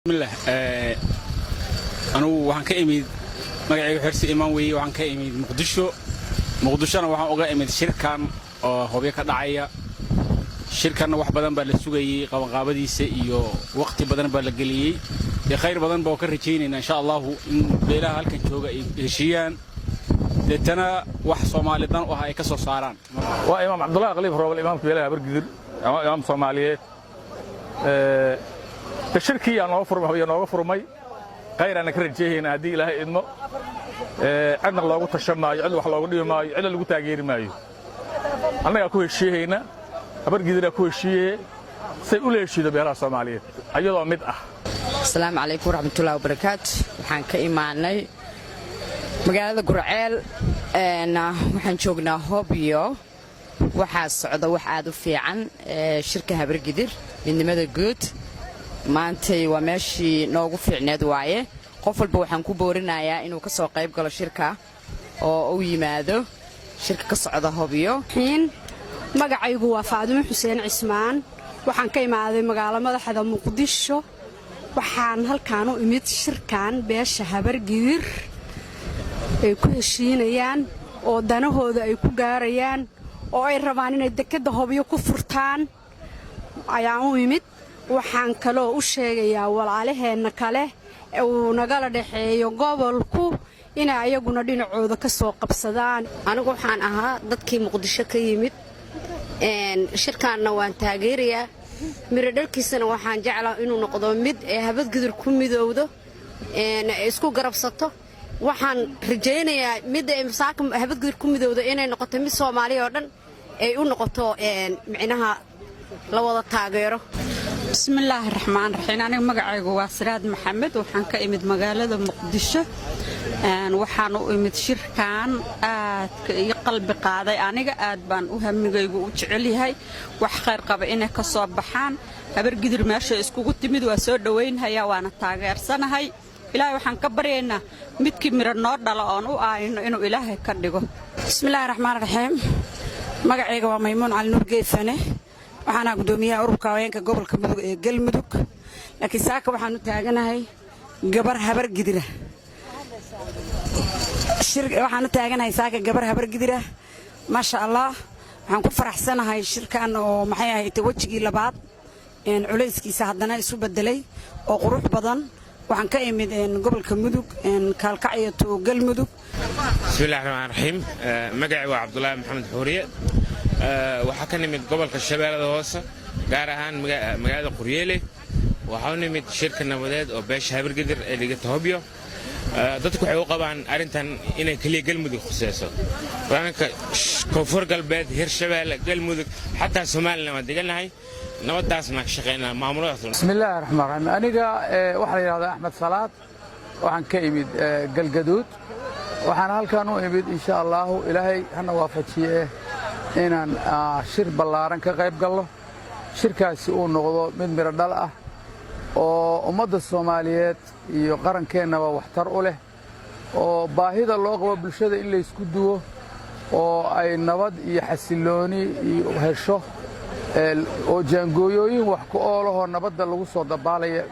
bismillah anu waxaan ka imid magacayga xirsi imaan weeye waxaan ka imid muqdishona waxaan uga imid shirkan oo hobyo ka dhacaya shirkan wax badan baa la sugayay qabanqaabadiisa iyo waqti badan baa la galiyay khayr badan baa ka rajaynayna insha Allah in beelaha halkan jooga ay heshiiyaan deetana wax Soomaalidan oo ay ka soo saaraan waa imaam Cabdullaahi Khaliif Roobal imaamka beelaha Bargidir imaam Soomaaliyeed shirkii aan nooga furmay qayrana ka rajeeyeen hadii Ilaahay idmo cidna loogu tashamaayo cid wax loogu dhimaayo cid lagu taageeri maayo annaga ku heshiiyeyna Bargidir ku heshiiyay say u leeshido beelaha Soomaaliyeed ayadoo mid ah السلام عليكم ورحمة الله وبركاته waxaan ka imaanay magaalada Gurceel waxaan joognaa Hobyo waxa socda wax aad u fiican shirka Bargidir midnimada guud maantay waa meeshii noogu fiicneed waaye qof walba waxaan ku boorinayaa inuu ka soo qayb galo shirka oo uu yimaado shirka ka socda Hobyo magacaygu waa Faadimo Xuseen Cismaan waxaan ka imaaday magaalada madaxda Muqdisho waxaan halkaan u imid shirkan beesha Bargidir ay ku heshiinayaan oo danahooda ay ku gaarayaan oo ay rabaan inay dekada Hobyo ku furtaan ayaan u imid waxaan kaloo u sheegayaa walaalaheena kale oo nagala dhaxeeyo gobolku in ayaguna dhinacooda ka soo qabsadaan anigu waxaan ahaa dadkii Muqdisho ka yimid shirkaanna waan taageerayaa miradhalkiisana waxaan jeclaa inuu noqdo mid Bargidir ku midowdo isku garabsato waxaan rajaynayaa mid masaaka Bargidir ku midowdo inay noqoto mid Soomaaliya oo dhan ay u noqoto micnaha la wada taageero bismillaahir rahmaanir rahiim aniga magacaygu waa Siraad Maxamed waxaan ka imid magaalada Muqdisho waxaan u imid shirkan aad iyo qalbi qaaday aniga aad baan u hamigaygu u jecel yahay wax khayr qaba inay ka soo baxaan Bargidir meesha iskugu timid waa soo dhaweynaya waana taageersanahay ilaahay waxaan ka baryaynaa midkii miro noo dhalo oon u aayno inuu ilaahay ka dhigo bismillaahir rahmaanir rahiim magacayga waa Maymuun Cali Nuur Geefane waxaana gudoomiyaha ururka haweenka gobolka Mudug ee Galmudug laakiin saaka waxaan u taaganahay gabar Bargidir waxaan u taaganahay saaka gabar Bargidir ma sha Allah waxaan ku faraxsanahay shirkan oo maxay ahayd wajigii labaad culayskiisa haddana isu bedelay oo qurux badan waxaan ka imid gobolka Mudug kaalkacyo to Galmudug bismillaahir rahmaanir rahiim magacaygu waa Cabdullaahi Maxamed Xuuriye waxa ka nimid gobolka Shabeellada Hoose gaar ahaan magaalada Qoryeele waxaan nimid shirka nabadeed oo beesha Bargidir ee dhigata Hobyo dadku waxay u qabaan arintan inay kaliya Galmudug khusayso waanka koonfur galbeed Hirshabeelle Galmudug xataa Soomaaliland waa deganahay nabadaasna ka shaqeynaa maamulada bismillaahir rahmaanir rahiim aniga waxa la yiraahdaa Axmed Salaad waxaan ka imid Galgaduud waxaan halkaan u imid insha Allah Ilaahay hana waafajiye inaan shir ballaaran ka qayb galno shirkaasi uu noqdo mid miro dhal ah oo ummadda Soomaaliyeed iyo qarankeenaba waxtar u leh oo baahida loo qabo bulshada in la isku duwo oo ay nabad iyo xasilooni iyo hesho oo jaangooyooyin wax ku oolaho nabadda lagu soo dabaalaya